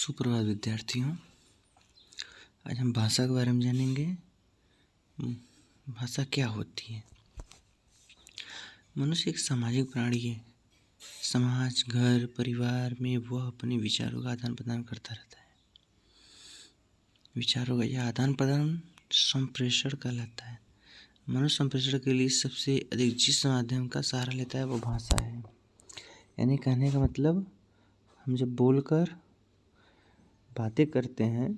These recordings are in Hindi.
सुप्रभात विद्यार्थियों। आज हम भाषा के बारे में जानेंगे। भाषा क्या होती है। मनुष्य एक सामाजिक प्राणी है। समाज, घर, परिवार में वह अपने विचारों का आदान प्रदान करता रहता है। विचारों का यह आदान प्रदान संप्रेषण कहलाता है। मनुष्य संप्रेषण के लिए सबसे अधिक जिस माध्यम का सहारा लेता है वो भाषा है। यानी कहने का मतलब, हम जब बोलकर बातें करते हैं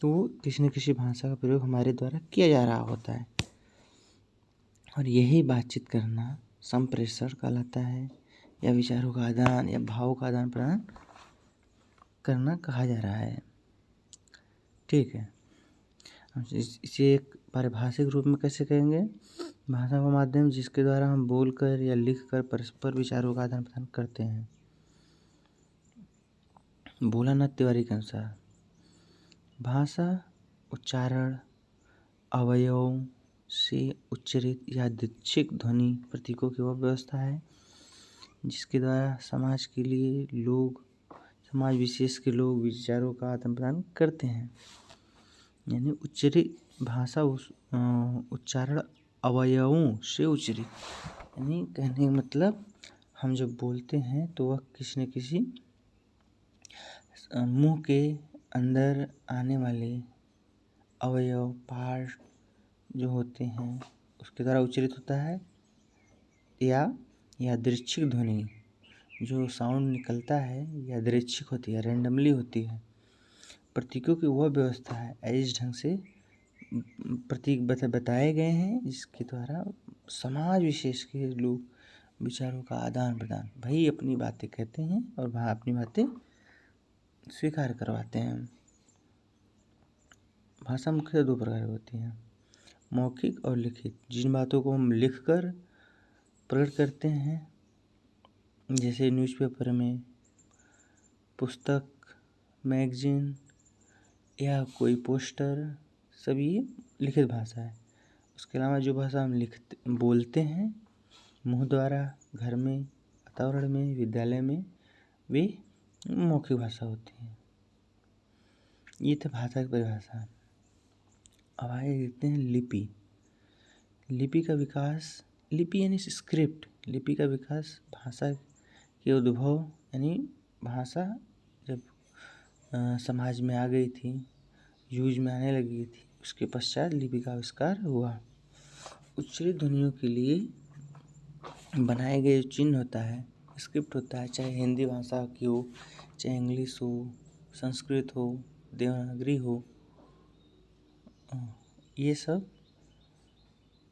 तो किसी न किसी भाषा का प्रयोग हमारे द्वारा किया जा रहा होता है और यही बातचीत करना संप्रेषण कहलाता है, या विचारों का आदान या भावों का आदान प्रदान करना कहा जा रहा है। ठीक है, हम इसे एक पारिभाषिक रूप में कैसे कहेंगे। भाषा का माध्यम जिसके द्वारा हम बोलकर या लिखकर परस्पर विचारों का आदान प्रदान करते हैं। भोलानाथ तिवारी के अनुसार भाषा उच्चारण अवयवों से उच्चरित या दीक्षित ध्वनि प्रतीकों की वह व्यवस्था है जिसके द्वारा समाज विशेष के लोग विचारों का आदान प्रदान करते हैं। यानी उच्चरित भाषा उच्चारण अवयवों से उच्चरित, यानी कहने का मतलब, हम जब बोलते हैं तो वह किसी न किसी मुंह के अंदर आने वाले अवयव पार्ट जो होते हैं उसके द्वारा उच्चरित होता है, या यादृच्छिक ध्वनि जो साउंड निकलता है यादृच्छिक होती है, रैंडमली होती है। प्रतीकों की वह व्यवस्था है इस ढंग से प्रतीक बताए गए हैं जिसके द्वारा समाज विशेष के लोग विचारों का आदान प्रदान, भाई अपनी बातें कहते हैं और वह अपनी बातें स्वीकार करवाते हैं। भाषा मुख्यतः दो प्रकार की होती है, मौखिक और लिखित। जिन बातों को हम लिखकर प्रकट करते हैं, जैसे न्यूज़पेपर में, पुस्तक, मैगजीन या कोई पोस्टर, सभी लिखित भाषा है। उसके अलावा जो भाषा हम बोलते हैं मुंह द्वारा, घर में, वातावरण में, विद्यालय में, वे मौखिक भाषा होती है। ये तो भाषा की परिभाषा। अब आगे देखते हैं लिपि। लिपि का विकास, लिपि यानी स्क्रिप्ट। लिपि का विकास भाषा के उद्भव, यानी भाषा जब समाज में आ गई थी, यूज में आने लगी थी, उसके पश्चात लिपि का आविष्कार हुआ। उच्चरित ध्वनियों के लिए बनाए गए चिन्ह होता है, स्क्रिप्ट होता है, चाहे हिंदी भाषा की हो, चाहे इंग्लिश हो, संस्कृत हो, देवनागरी हो, ये सब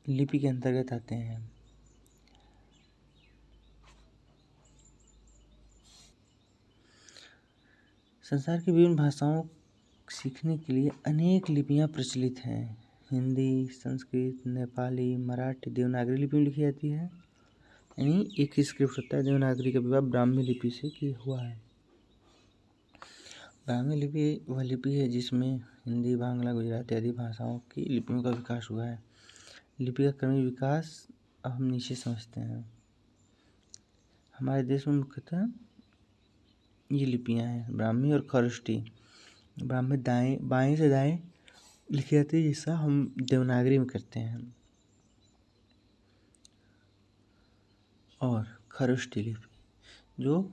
लिपि के अंतर्गत आते हैं। संसार की विभिन्न भाषाओं सीखने के लिए अनेक लिपियां प्रचलित हैं। हिंदी, संस्कृत, नेपाली, मराठी देवनागरी लिपि में लिखी जाती है। यानी एक ही स्क्रिप्ट होता है। देवनागरी का विवाह ब्राह्मी लिपि से हुआ है। ब्राह्मी लिपि वह लिपि है जिसमें हिंदी, बांग्ला, गुजराती आदि भाषाओं की लिपियों का विकास हुआ है। लिपि का क्रमिक विकास अब हम नीचे समझते हैं। हमारे देश में मुख्यतः ये लिपियां हैं, ब्राह्मी और खरोष्टी। ब्राह्मी बाएं से दाएं लिखी जाती है, जैसा हम देवनागरी में करते हैं। और खरोष्टी लिपि जो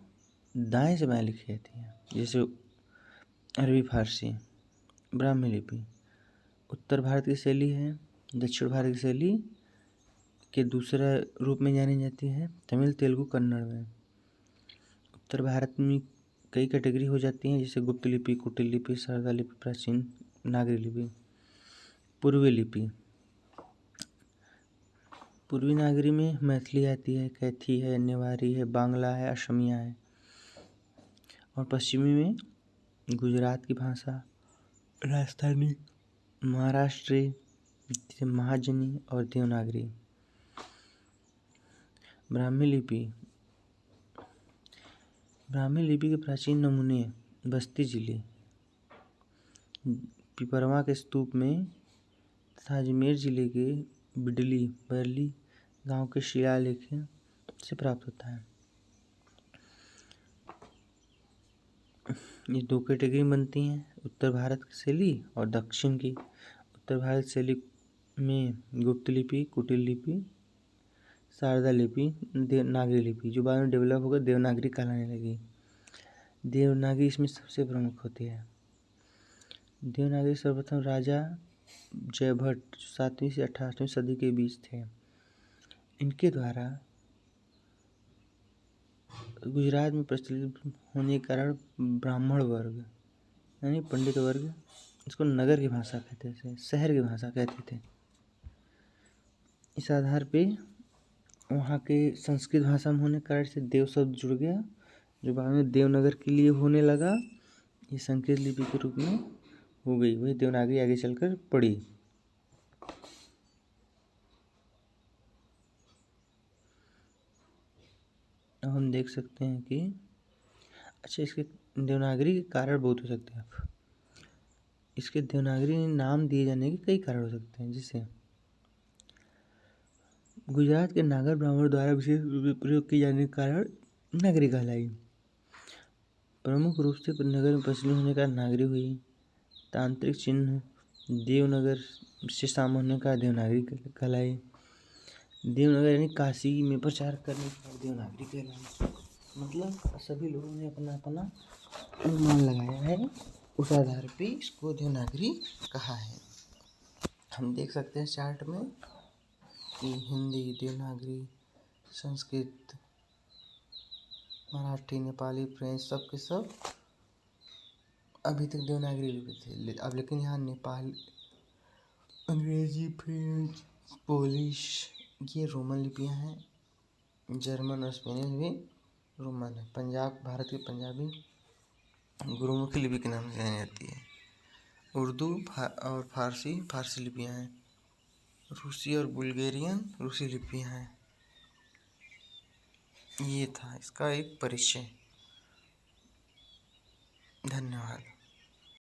दाएं से बाएं लिखी जाती है, जैसे अरबी फारसी। ब्राह्मी लिपि उत्तर भारत की शैली है। दक्षिण भारत की शैली के दूसरा रूप में जानी जाती है, तमिल, तेलुगु, कन्नड़ में। उत्तर भारत में कई कैटेगरी हो जाती हैं, जैसे गुप्त लिपि, कुटिल लिपि, शारदा लिपि, प्राचीन नागरी लिपि। पूर्वी लिपि, पूर्वी नागरी में मैथिली आती है, कैथी है, नेवारी है, बांग्ला है, असमिया है। और पश्चिमी में गुजरात की भाषा, राजस्थानी, महाराष्ट्री, महाजनी और देवनागरी। ब्राह्मी लिपि के प्राचीन नमूने बस्ती जिले, पिपरवा के स्तूप में तथा अजमेर जिले के बरली गांव के शिलालेख से प्राप्त होता है। ये दो कैटेगरी बनती हैं, उत्तर भारत की शैली और दक्षिण की। उत्तर भारत शैली में गुप्त लिपि, कुटिल लिपि, शारदा लिपि, देवनागरी लिपि, जो बाद में डेवलप होकर देवनागरी कहलाने लगी। देवनागरी इसमें सबसे प्रमुख होती है। देवनागरी सर्वप्रथम राजा जयभट्ट 7वीं से 18वीं सदी के बीच थे। इनके द्वारा गुजरात में प्रचलित होने के कारण ब्राह्मण वर्ग यानी पंडित वर्ग इसको नगर की भाषा कहते थे, शहर की भाषा कहते थे। इस आधार पे वहाँ के संस्कृत भाषा में होने के कारण से देव शब्द जुड़ गया, जो बाद में देवनगर के लिए होने लगा। ये संकेत लिपि के रूप में हो गई, वही देवनागरी आगे चलकर पड़ी। अब हम देख सकते हैं कि अच्छा, इसके देवनागरी के कारण बहुत हो सकते हैं। इसके देवनागरी नाम दिए जाने के कई कारण हो सकते हैं, जैसे गुजरात के नागर ब्राह्मण द्वारा विशेष रूप से प्रयोग किए जाने के कारण नागरी कहलाई। प्रमुख रूप से नगर में प्रचलित होने का नागरी हुई। तांत्रिक चिन्ह देवनगर से सामान्य का देवनागरी कहलाई। देवनगर यानी काशी में प्रचार करने का देवनागरी कहलाई। मतलब सभी लोगों ने अपना अपना अनुमान लगाया है, उस आधार पे इसको देवनागरी कहा है। हम देख सकते हैं चार्ट में कि हिंदी, देवनागरी, संस्कृत, मराठी, नेपाली, फ्रेंच सब के सब अभी तक देवनागरी लिपि थे। अब लेकिन यहाँ नेपाल, अंग्रेजी, फ्रेंच, पोलिश ये रोमन लिपियाँ हैं। जर्मन और स्पेनिश भी रोमन है। पंजाब, भारत की पंजाबी गुरुमुखी लिपि के नाम से जानी जाती है। उर्दू और फारसी लिपियाँ हैं। रूसी और बुल्गारियन रूसी लिपियाँ हैं। ये था इसका एक परिचय। धन्यवाद।